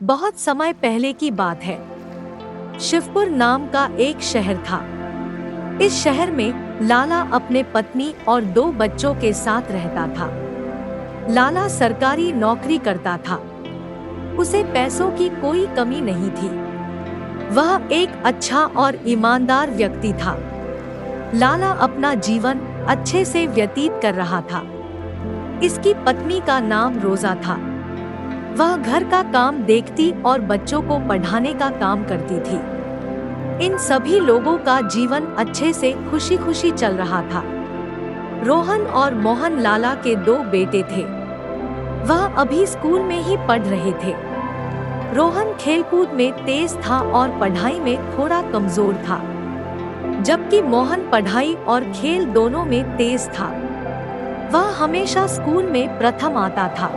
बहुत समय पहले की बात है। शिवपुर नाम का एक शहर था। इस शहर में लाला अपने पत्नी और 2 बच्चों के साथ रहता था। लाला सरकारी नौकरी करता था। उसे पैसों की कोई कमी नहीं थी। वह एक अच्छा और ईमानदार व्यक्ति था। लाला अपना जीवन अच्छे से व्यतीत कर रहा था। इसकी पत्नी का नाम रोजा था। वह घर का काम देखती और बच्चों को पढ़ाने का काम करती थी। इन सभी लोगों का जीवन अच्छे से खुशी खुशी चल रहा था। रोहन और मोहन लाला के 2 बेटे थे। वह अभी स्कूल में ही पढ़ रहे थे। रोहन खेलकूद में तेज था और पढ़ाई में थोड़ा कमजोर था, जबकि मोहन पढ़ाई और खेल दोनों में तेज था। वह हमेशा स्कूल में प्रथम आता था।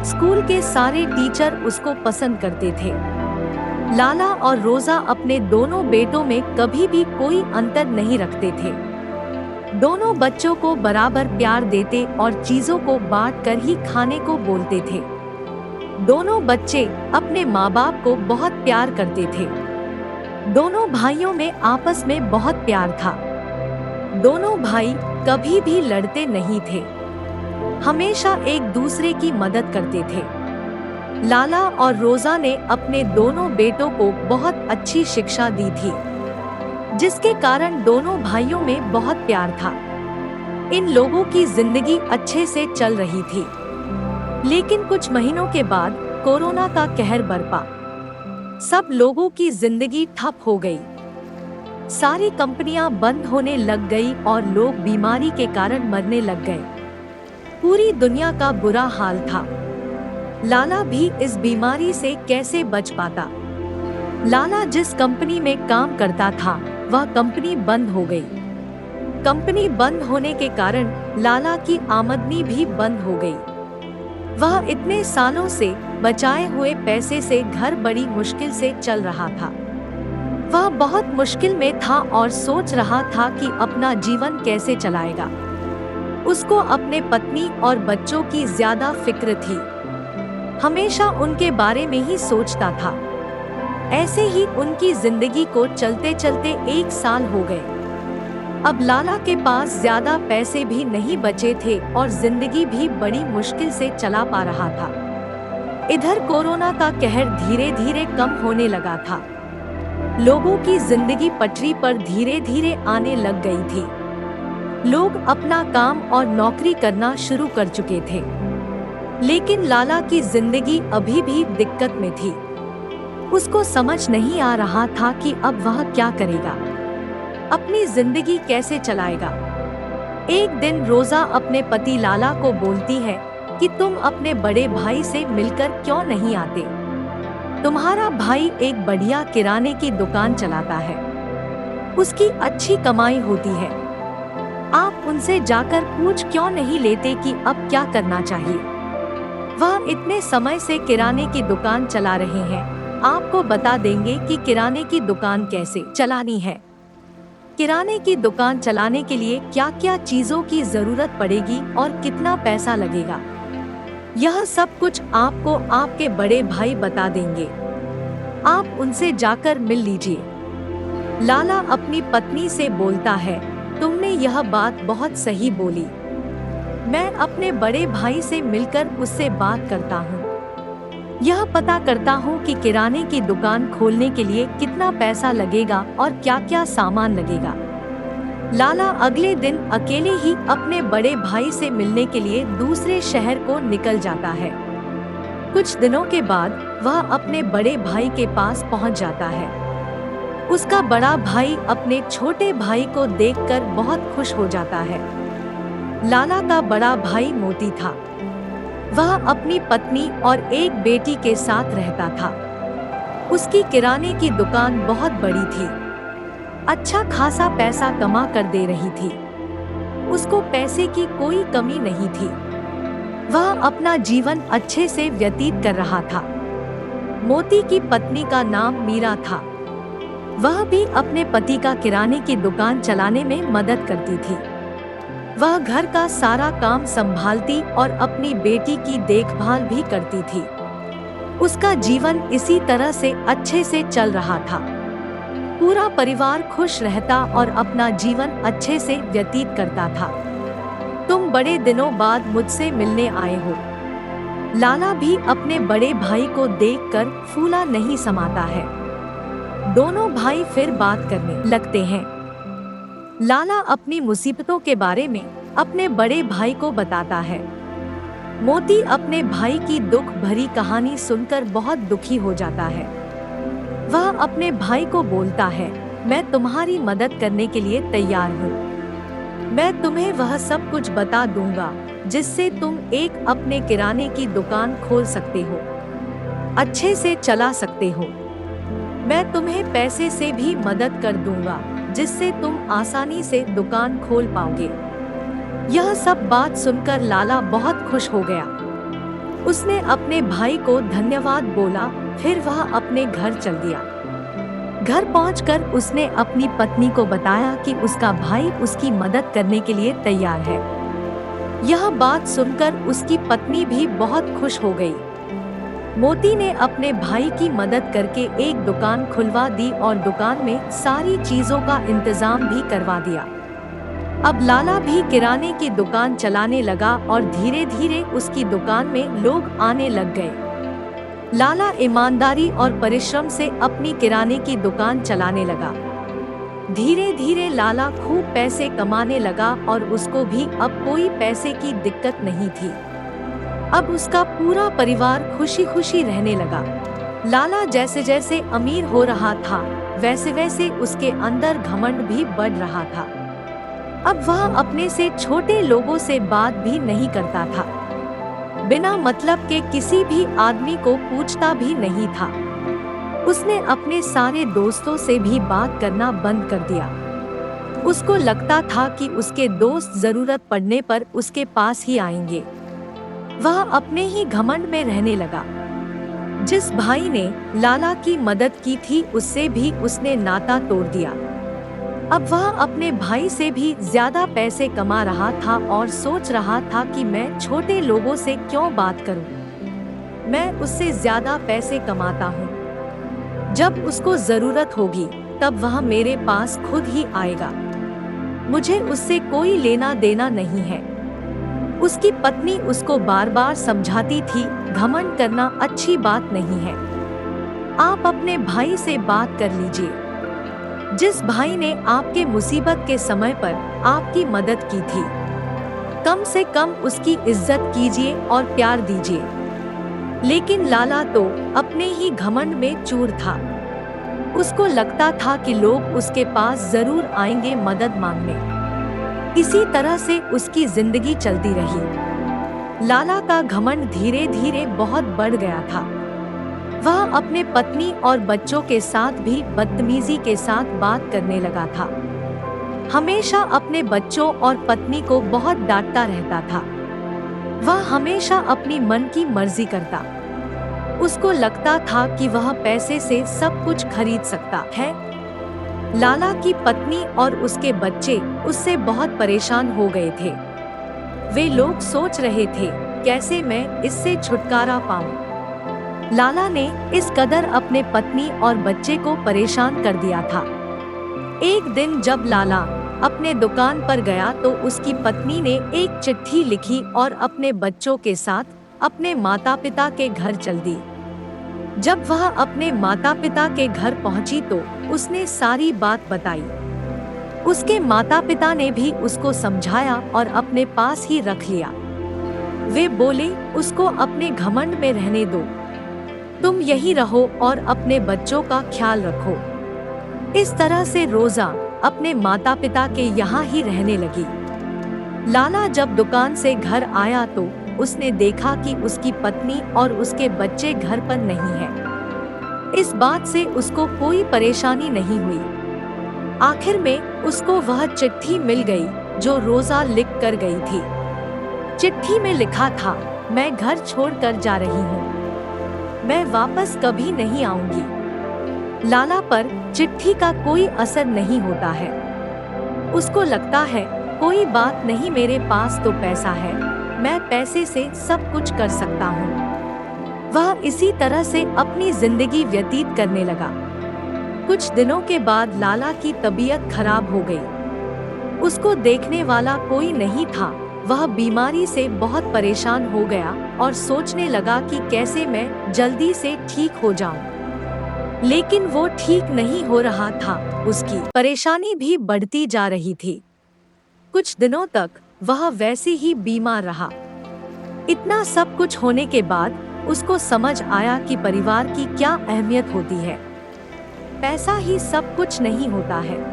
स्कूल के सारे टीचर उसको पसंद करते थे। लाला और रोजा अपने दोनों बेटों में कभी भी कोई अंतर नहीं रखते थे। दोनों बच्चों को बराबर प्यार देते और चीजों को बांट कर ही खाने को बोलते थे। दोनों बच्चे अपने माँ बाप को बहुत प्यार करते थे। दोनों भाइयों में आपस में बहुत प्यार था। दोनों भाई कभी भी लड़ते नहीं थे, हमेशा एक दूसरे की मदद करते थे। लाला और रोजा ने अपने दोनों बेटों को बहुत अच्छी शिक्षा दी थी, जिसके कारण दोनों भाइयों में बहुत प्यार था। इन लोगों की जिंदगी अच्छे से चल रही थी। लेकिन कुछ महीनों के बाद कोरोना का कहर बरपा। सब लोगों की जिंदगी ठप हो गई। सारी कंपनियां बंद होने लग गई और लोग बीमारी के कारण मरने लग गए। पूरी दुनिया का बुरा हाल था। लाला भी इस बीमारी से कैसे बच पाता। लाला जिस कंपनी में काम करता था वह कंपनी बंद हो गई। कंपनी बंद होने के कारण लाला की आमदनी भी बंद हो गई। वह इतने सालों से बचाए हुए पैसे से घर बड़ी मुश्किल से चल रहा था। वह बहुत मुश्किल में था और सोच रहा था कि अपना जीवन कैसे चलाएगा। उसको अपने पत्नी और बच्चों की ज्यादा फिक्र थी। हमेशा उनके बारे में ही सोचता था। ऐसे ही उनकी जिंदगी को चलते चलते 1 साल हो गए। अब लाला के पास ज्यादा पैसे भी नहीं बचे थे और जिंदगी भी बड़ी मुश्किल से चला पा रहा था। इधर कोरोना का कहर धीरे धीरे कम होने लगा था। लोगों की जिंदगी पटरी पर धीरे धीरे आने लग गई थी। लोग अपना काम और नौकरी करना शुरू कर चुके थे। लेकिन लाला की जिंदगी अभी भी दिक्कत में थी। उसको समझ नहीं आ रहा था कि अब वह क्या करेगा, अपनी जिंदगी कैसे चलाएगा। एक दिन रोजा अपने पति लाला को बोलती है कि तुम अपने बड़े भाई से मिलकर क्यों नहीं आते। तुम्हारा भाई एक बढ़िया किराने की दुकान चलाता है, उसकी अच्छी कमाई होती है। आप उनसे जाकर पूछ क्यों नहीं लेते कि अब क्या करना चाहिए। वह इतने समय से किराने की दुकान चला रहे हैं। आपको बता देंगे कि किराने की दुकान कैसे चलानी है। किराने की दुकान चलाने के लिए क्या क्या चीजों की जरूरत पड़ेगी और कितना पैसा लगेगा, यह सब कुछ आपको आपके बड़े भाई बता देंगे। आप उनसे जाकर मिल लीजिए। लाला अपनी पत्नी से बोलता है, तुमने यह बात बहुत सही बोली। मैं अपने बड़े भाई से मिलकर उससे बात करता हूँ। यह पता करता हूँ कि किराने की दुकान खोलने के लिए कितना पैसा लगेगा और क्या क्या सामान लगेगा। लाला अगले दिन अकेले ही अपने बड़े भाई से मिलने के लिए दूसरे शहर को निकल जाता है। कुछ दिनों के बाद वह अपने बड़े भाई के पास पहुँच जाता है। उसका बड़ा भाई अपने छोटे भाई को देखकर बहुत खुश हो जाता है। लाला का बड़ा भाई मोती था। वह अपनी पत्नी और एक बेटी के साथ रहता था। उसकी किराने की दुकान बहुत बड़ी थी, अच्छा खासा पैसा कमा कर दे रही थी। उसको पैसे की कोई कमी नहीं थी। वह अपना जीवन अच्छे से व्यतीत कर रहा था। मोती की पत्नी का नाम मीरा था। वह भी अपने पति का किराने की दुकान चलाने में मदद करती थी। वह घर का सारा काम संभालती और अपनी बेटी की देखभाल भी करती थी। उसका जीवन इसी तरह से अच्छे से चल रहा था। पूरा परिवार खुश रहता और अपना जीवन अच्छे से व्यतीत करता था। तुम बड़े दिनों बाद मुझसे मिलने आए हो। लाला भी अपने बड़े भाई को देखकर फूला नहीं समाता है। दोनों भाई फिर बात करने लगते हैं। लाला अपनी मुसीबतों के बारे में अपने बड़े भाई को बताता है। मोती अपने भाई की दुख भरी कहानी सुनकर बहुत दुखी हो जाता है। वह अपने भाई को बोलता है, मैं तुम्हारी मदद करने के लिए तैयार हूँ। मैं तुम्हें वह सब कुछ बता दूंगा जिससे तुम एक अपने किराने की दुकान खोल सकते हो, अच्छे से चला सकते हो। मैं तुम्हें पैसे से भी मदद कर दूंगा जिससे तुम आसानी से दुकान खोल पाओगे। यह सब बात सुनकर लाला बहुत खुश हो गया। उसने अपने भाई को धन्यवाद बोला, फिर वह अपने घर चल दिया। घर पहुंचकर उसने अपनी पत्नी को बताया कि उसका भाई उसकी मदद करने के लिए तैयार है। यह बात सुनकर उसकी पत्नी भी बहुत खुश हो गई। मोती ने अपने भाई की मदद करके एक दुकान खुलवा दी और दुकान में सारी चीजों का इंतजाम भी करवा दिया। अब लाला भी किराने की दुकान चलाने लगा और धीरे धीरे उसकी दुकान में लोग आने लग गए। लाला ईमानदारी और परिश्रम से अपनी किराने की दुकान चलाने लगा। धीरे धीरे लाला खूब पैसे कमाने लगा और उसको भी अब कोई पैसे की दिक्कत नहीं थी। अब उसका पूरा परिवार खुशी खुशी रहने लगा। लाला जैसे जैसे अमीर हो रहा था वैसे वैसे उसके अंदर घमंड भी बढ़ रहा था। अब वह अपने से छोटे लोगों से बात भी नहीं करता था। बिना मतलब के किसी भी आदमी को पूछता भी नहीं था। उसने अपने सारे दोस्तों से भी बात करना बंद कर दिया। उसको लगता था कि उसके दोस्त जरूरत पड़ने पर उसके पास ही आएंगे। वह अपने ही घमंड में रहने लगा। जिस भाई ने लाला की मदद की थी उससे भी उसने नाता तोड़ दिया। अब वह अपने भाई से भी ज्यादा पैसे कमा रहा था और सोच रहा था कि मैं छोटे लोगों से क्यों बात करूं। मैं उससे ज्यादा पैसे कमाता हूं। जब उसको जरूरत होगी तब वह मेरे पास खुद ही आएगा। मुझे उससे कोई लेना देना नहीं है। उसकी पत्नी उसको बार बार समझाती थी, घमंड करना अच्छी बात नहीं है। आप अपने भाई से बात कर लीजिए। जिस भाई ने आपके मुसीबत के समय पर आपकी मदद की थी, कम से कम उसकी इज्जत कीजिए और प्यार दीजिए। लेकिन लाला तो अपने ही घमंड में चूर था। उसको लगता था कि लोग उसके पास जरूर आएंगे मदद मांगने। इसी तरह से उसकी जिंदगी चलती रही। लाला का घमंड धीरे धीरे बहुत बढ़ गया था। वह अपने पत्नी और बच्चों के साथ भी बदतमीजी के साथ बात करने लगा था। हमेशा अपने बच्चों और पत्नी को बहुत डांटता रहता था। वह हमेशा अपनी मन की मर्जी करता। उसको लगता था कि वह पैसे से सब कुछ खरीद सकता है। लाला की पत्नी और उसके बच्चे उससे बहुत परेशान हो गए थे। वे लोग सोच रहे थे, कैसे मैं इससे छुटकारा पाऊं। लाला ने इस कदर अपने पत्नी और बच्चे को परेशान कर दिया था। एक दिन जब लाला अपने दुकान पर गया तो उसकी पत्नी ने एक चिट्ठी लिखी और अपने बच्चों के साथ अपने माता पिता के घर चल दी। जब वह अपने माता पिता के घर पहुंची तो उसने सारी बात बताई। उसके माता पिता ने भी उसको समझाया और अपने पास ही रख लिया। वे बोले, उसको अपने घमंड में रहने दो, तुम यही रहो और अपने बच्चों का ख्याल रखो। इस तरह से रोजा अपने माता पिता के यहाँ ही रहने लगी। लाला जब दुकान से घर आया तो उसने देखा कि उसकी पत्नी और उसके बच्चे घर पर नहीं हैं। इस बात से उसको कोई परेशानी नहीं हुई। आखिर में उसको वह चिट्ठी मिल गई जो रोजा लिख कर गई थी। चिट्ठी में लिखा था, मैं घर छोड़कर जा रही हूँ, मैं वापस कभी नहीं आऊंगी। लाला पर चिट्ठी का कोई असर नहीं होता है। उसको लगता है, कोई बात नहीं, मेरे पास तो पैसा है, मैं पैसे से सब कुछ कर सकता हूँ। वह इसी तरह से अपनी जिंदगी व्यतीत करने लगा। कुछ दिनों के बाद लाला की तबीयत खराब हो गई। उसको देखने वाला कोई नहीं था। वह बीमारी से बहुत परेशान हो गया और सोचने लगा कि कैसे मैं जल्दी से ठीक हो जाऊं। लेकिन वो ठीक नहीं हो रहा था। उसकी परेशानी भी बढ़ती जा रही थी। कुछ दिनों तक वह वैसे ही बीमार रहा। इतना सब कुछ होने के बाद उसको समझ आया कि परिवार की क्या अहमियत होती है। पैसा ही सब कुछ नहीं होता है।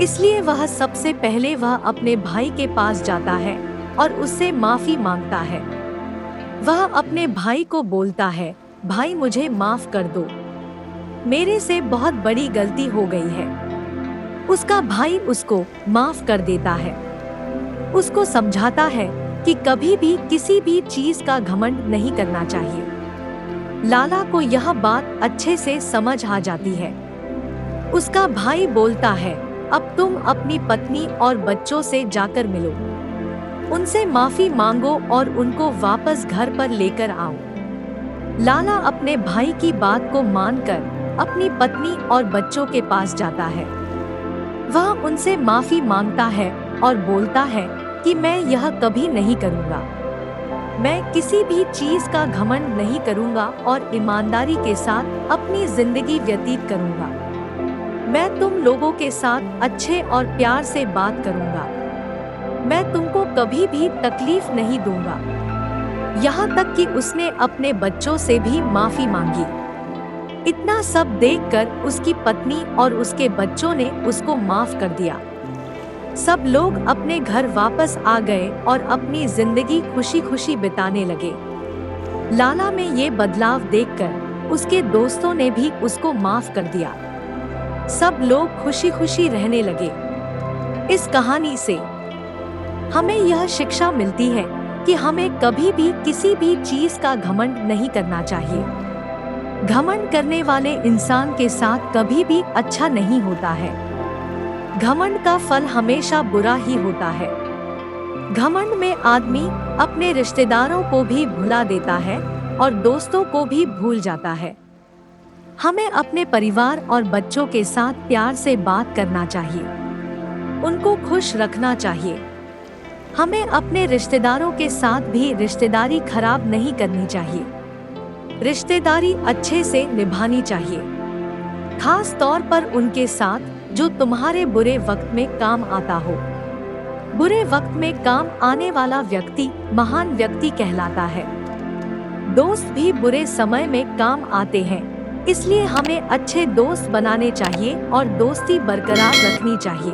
इसलिए वह सबसे पहले वह अपने भाई के पास जाता है और उससे माफी मांगता है। वह अपने भाई को बोलता है, भाई मुझे माफ कर दो, मेरे से बहुत बड़ी गलती हो गई है। उसका भाई उसको माफ कर देता है। उसको समझाता है कि कभी भी किसी भी चीज का घमंड नहीं करना चाहिए। लाला को यह बात अच्छे से समझ आ जाती है। उसका भाई बोलता है, अब तुम अपनी पत्नी और बच्चों से जाकर मिलो, उनसे माफी मांगो और उनको वापस घर पर लेकर आओ। लाला अपने भाई की बात को मानकर अपनी पत्नी और बच्चों के पास जाता है। वह उनसे माफी मांगता है और बोलता है कि मैं यह कभी नहीं करूँगा। मैं किसी भी चीज का घमंड नहीं करूँगा और ईमानदारी के साथ अपनी जिंदगी व्यतीत करूँगा। मैं तुम लोगों के साथ अच्छे और प्यार से बात करूँगा। मैं तुमको कभी भी तकलीफ नहीं दूंगा। यहाँ तक कि उसने अपने बच्चों से भी माफी मांगी। इतना सब देखकर उसकी पत्नी और उसके बच्चों ने उसको माफ कर दिया। सब लोग अपने घर वापस आ गए और अपनी जिंदगी खुशी खुशी बिताने लगे। लाला में ये बदलाव देखकर उसके दोस्तों ने भी उसको माफ कर दिया। सब लोग खुशी खुशी रहने लगे। इस कहानी से हमें यह शिक्षा मिलती है कि हमें कभी भी किसी भी चीज का घमंड नहीं करना चाहिए। घमंड करने वाले इंसान के साथ कभी भी अच्छा नहीं होता है। घमंड का फल हमेशा बुरा ही होता है। घमंड में आदमी अपने रिश्तेदारों को भी भुला देता है और दोस्तों को भी भूल जाता है। हमें अपने परिवार और बच्चों के साथ प्यार से बात करना चाहिए, उनको खुश रखना चाहिए। हमें अपने रिश्तेदारों के साथ भी रिश्तेदारी खराब नहीं करनी चाहिए। रिश्तेदारी अच्छे से निभानी चाहिए, खास तौर पर उनके साथ जो तुम्हारे बुरे वक्त में काम आता हो। बुरे वक्त में काम आने वाला व्यक्ति महान व्यक्ति कहलाता है। दोस्त भी बुरे समय में काम आते हैं, इसलिए हमें अच्छे दोस्त बनाने चाहिए और दोस्ती बरकरार रखनी चाहिए।